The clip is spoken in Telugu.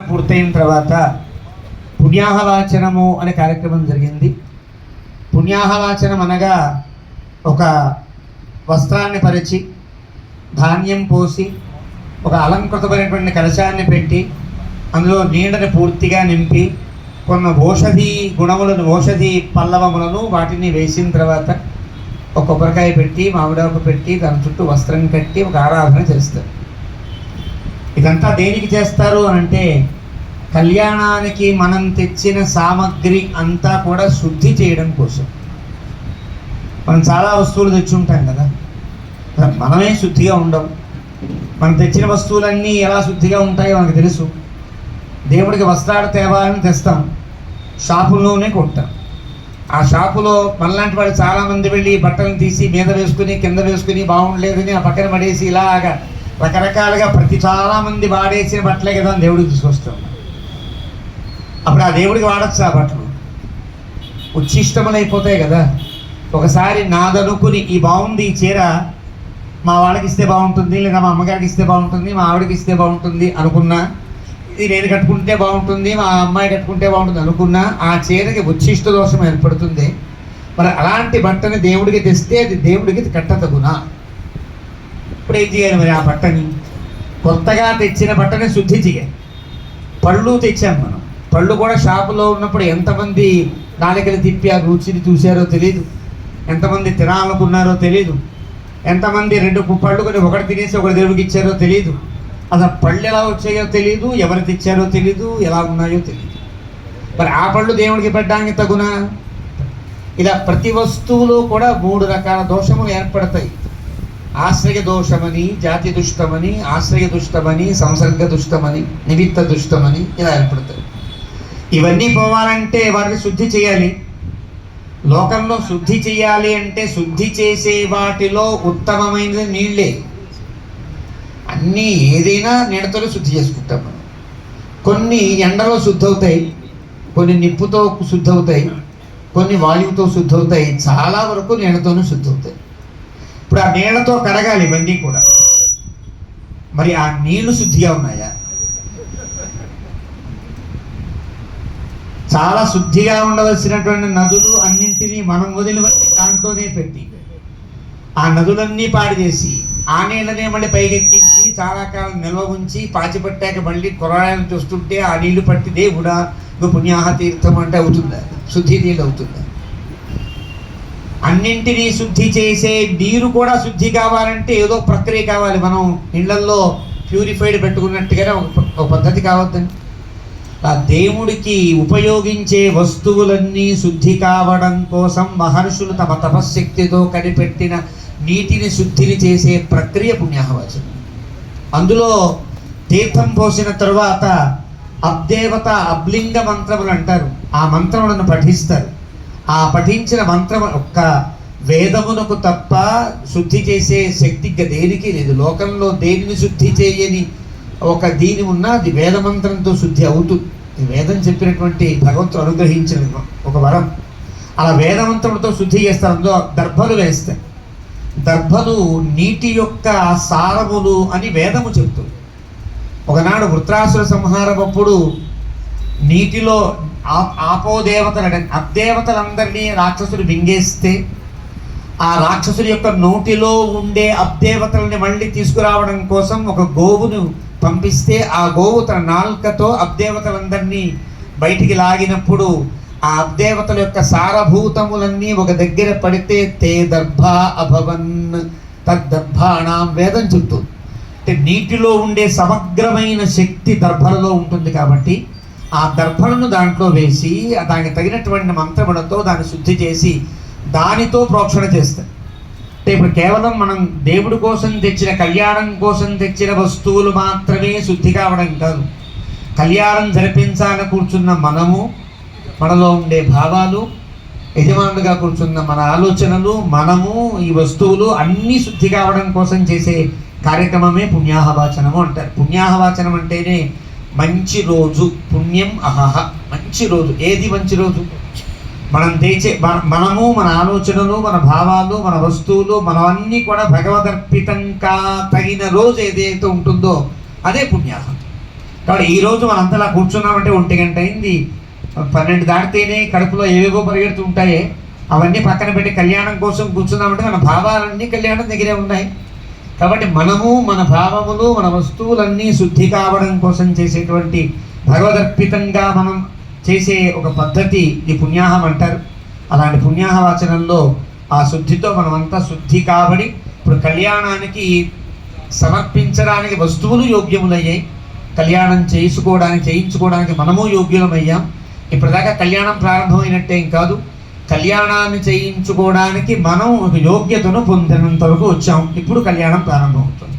పూర్తయిన తర్వాత పుణ్యాహవాచనము అనే కార్యక్రమం జరిగింది. పుణ్యాహవాచనం అనగా ఒక వస్త్రాన్ని పరిచి ధాన్యం పోసి ఒక అలంకృతమైనటువంటి కలశాన్ని పెట్టి అందులో నీడని పూర్తిగా నింపి కొన్ని ఔషధి గుణములను ఔషధి పల్లవములను వాటిని వేసిన తర్వాత ఒక కొబ్బరికాయ పెట్టి మామిడాకు పెట్టి దాని చుట్టూ వస్త్రం కట్టి ఒక ఆరాధన చేస్తారు. ఇదంతా దేనికి చేస్తారు అని అంటే కళ్యాణానికి మనం తెచ్చిన సామగ్రి అంతా కూడా శుద్ధి చేయడం కోసం. మనం చాలా వస్తువులు తెచ్చుంటాం కదా, మనమే శుద్ధిగా ఉండవు. మనం తెచ్చిన వస్తువులన్నీ ఎలా శుద్ధిగా ఉంటాయో మనకు తెలుసు. దేవుడికి వస్త్రాలు తేవాలని తెస్తాం, షాపుల్లోనే కొంటాం. ఆ షాపులో మనలాంటి వాళ్ళు చాలామంది వెళ్ళి బట్టలను తీసి మీద వేసుకుని కింద వేసుకుని బాగుండలేదని ఆ పక్కన పడేసి ఇలాగా రకరకాలుగా చాలామంది వాడేసిన బట్టలే కదా దేవుడికి తీసుకొస్తాం. అప్పుడు ఆ దేవుడికి వాడచ్చు ఆ బట్టలు, ఉచ్ఛిష్టములైపోతాయి కదా. ఒకసారి నాదనుకుని ఈ బాగుంది ఈ చీర మా వాళ్ళకి ఇస్తే బాగుంటుంది, లేదా మా అమ్మగారికి ఇస్తే బాగుంటుంది, మా ఆవిడకి ఇస్తే బాగుంటుంది అనుకున్నా, ఇది నేను కట్టుకుంటే బాగుంటుంది, మా అమ్మాయి కట్టుకుంటే బాగుంటుంది అనుకున్నా, ఆ చీరకి ఉచ్ఛిష్ట దోషం ఏర్పడుతుంది. మరి అలాంటి బట్టని దేవుడికి తెస్తే అది దేవుడికి కట్టతగునా? ఇప్పుడు ఏం చేయాలి? మరి ఆ బట్టని కొత్తగా తెచ్చిన బట్టని శుద్ధి చేయాలి. పళ్ళు తెచ్చాం మనం, పళ్ళు కూడా షాపులో ఉన్నప్పుడు ఎంతమంది నాలుకలు తిప్పి ఆ రుచిని చూశారో తెలియదు, ఎంతమంది తినాలనుకున్నారో తెలియదు, ఎంతమంది రెండు పళ్ళు కొని ఒకటి తినేసి ఒకటి దేవుడికి ఇచ్చారో తెలియదు, అసలు పళ్ళు ఎలా వచ్చాయో తెలియదు, ఎవరు తెచ్చారో తెలీదు, ఎలా ఉన్నాయో తెలియదు. మరి ఆ పళ్ళు దేవుడికి పెట్టడానికి తగునా? ఇలా ప్రతి వస్తువులో కూడా 3 రకాల దోషములు ఏర్పడతాయి. ఆశ్రయ దోషమని, జాతి దుష్టమని, ఆశ్రయ దుష్టమని, సంసర్గ దుష్టమని, నిమిత్త దుష్టమని ఇలా ఏర్పడతాయి. ఇవన్నీ పోవాలంటే వాటిని శుద్ధి చేయాలి. లోకంలో శుద్ధి చేయాలి అంటే శుద్ధి చేసే వాటిలో ఉత్తమమైనది నీళ్ళే. అన్నీ ఏదైనా నీడతో శుద్ధి చేసుకుంటాం మనం. కొన్ని ఎండలో శుద్ధి అవుతాయి, కొన్ని నిప్పుతో శుద్ధి అవుతాయి, కొన్ని వాయువుతో శుద్ధి అవుతాయి, చాలా వరకు నీళ్ళతోనూ శుద్ధి అవుతాయి. ఇప్పుడు ఆ నీళ్లతో కడగాలి ఇవన్నీ కూడా. మరి ఆ నీళ్లు శుద్ధిగా ఉన్నాయా? చాలా శుద్ధిగా ఉండవలసినటువంటి నదులు అన్నింటినీ మనం వదిలివచ్చి దాంట్లోనే పెట్టి ఆ నదులన్నీ పాడు చేసి ఆ నీళ్ళనే మళ్ళీ పైకెక్కించి చాలా కాలం నిల్వ ఉంచి పాచిపట్టాక మళ్ళీ కొరాలను చూస్తుంటే ఆ నీళ్లు పట్టి దేవుడా పుణ్యాహ తీర్థం అంటే అవుతుందా? శుద్ధి నీళ్ళు అవుతుందా? అన్నింటినీ శుద్ధి చేసే నీరు కూడా శుద్ధి కావాలంటే ఏదో ప్రక్రియ కావాలి. మనం ఇళ్లల్లో ప్యూరిఫైడ్ పెట్టుకున్నట్టుగానే ఒక పద్ధతి కావద్దండి. ఆ దేవుడికి ఉపయోగించే వస్తువులన్నీ శుద్ధి కావడం కోసం మహర్షులు తమ తపశ్శక్తితో కనిపెట్టిన నీటిని శుద్ధిని చేసే ప్రక్రియ పుణ్యాహవాచనం. అందులో తీర్థం పోసిన తరువాత అబ్దేవత అబ్లింగ మంత్రములు అంటారు. ఆ మంత్రములను పఠిస్తారు. ఆ పఠించిన మంత్రం ఒక్క వేదమునకు తప్ప శుద్ధి చేసే శక్తి దేనికి లేదు. లోకంలో దేనిని శుద్ధి చేయని ఒక దీని ఉన్నా అది వేదమంత్రంతో శుద్ధి అవుతుంది. వేదం చెప్పినటువంటి భగవంతుడు అనుగ్రహించిన ఒక వరం. అలా వేదమంత్రంతో శుద్ధి చేస్తారు. అందులో దర్భలు వేస్తారు. దర్భలు నీటి యొక్క సారములు అని వేదము చెప్తుంది. ఒకనాడు వృత్రాసుర సంహారమప్పుడు నీటిలో ఆపోదేవతలు అబ్దేవతలందరినీ రాక్షసుడు మింగేస్తే ఆ రాక్షసుడి యొక్క నోటిలో ఉండే అబ్దేవతలని మళ్ళీ తీసుకురావడం కోసం ఒక గోవును పంపిస్తే ఆ గోవు తన నాలుకతో అబ్దేవతలందరినీ బయటికి లాగినప్పుడు ఆ అబ్దేవతల యొక్క సారభూతములన్నీ ఒక దగ్గర పడితే తే దర్భ అభవన్ తద్దర్భాణం వేదం చెప్తుంది. అంటే నీటిలో ఉండే సమగ్రమైన శక్తి దర్భలలో ఉంటుంది. కాబట్టి ఆ దర్భలను దాంట్లో వేసి దానికి తగినటువంటి మంత్రములతో దాన్ని శుద్ధి చేసి దానితో ప్రోక్షణ చేస్తారు. అంటే ఇప్పుడు కేవలం మనం దేవుడి కోసం తెచ్చిన కళ్యాణం కోసం తెచ్చిన వస్తువులు మాత్రమే శుద్ధి కావడం కాదు. కళ్యాణం జరిపించాలని కూర్చున్న మనము, మనలో ఉండే భావాలు, యజమానులుగా కూర్చున్న మన ఆలోచనలు, మనము, ఈ వస్తువులు అన్నీ శుద్ధి కావడం కోసం చేసే కార్యక్రమమే పుణ్యాహవాచనము అంటారు. పుణ్యాహవాచనం అంటేనే మంచి రోజు, పుణ్యం అహహ, మంచి రోజు. ఏది మంచి రోజు? మనం తెచ్చే మనము, మన ఆలోచనలు, మన భావాలు, మన వస్తువులు, మనవన్నీ కూడా భగవదర్పితంగా తగిన రోజు ఏదైతే ఉంటుందో అదే పుణ్యాహం. కాబట్టి ఈరోజు మనంతలా కూర్చున్నామంటే 1 గంట అయింది, 12 దాటితేనే కడుపులో ఏవేవో పరిగెడుతూ ఉంటాయే, అవన్నీ పక్కన పెట్టి కళ్యాణం కోసం కూర్చున్నామంటే మన భావాలన్నీ కళ్యాణం దగ్గరే ఉన్నాయి. కాబట్టి మనము మన భావములు మన వస్తువులన్నీ శుద్ధి కావడం కోసం చేసేటువంటి భగవదర్పితంగా మనం చేసే ఒక పద్ధతి ఈ పుణ్యాహం అంటారు. అలాంటి పుణ్యాహ వాచనంలో ఆ శుద్ధితో మనమంతా శుద్ధి కాబడి ఇప్పుడు కళ్యాణానికి సమర్పించడానికి వస్తువులు యోగ్యములయ్యాయి, కళ్యాణం చేయించుకోవడానికి మనము యోగ్యులమయ్యాం. ఇప్పటిదాకా కళ్యాణం ప్రారంభమైనట్టేం కాదు, కళ్యాణాన్ని చేయించుకోవడానికి మనం ఒక యోగ్యతను పొందినంత వరకు వచ్చాం. ఇప్పుడు కళ్యాణం ప్రారంభమవుతుంది.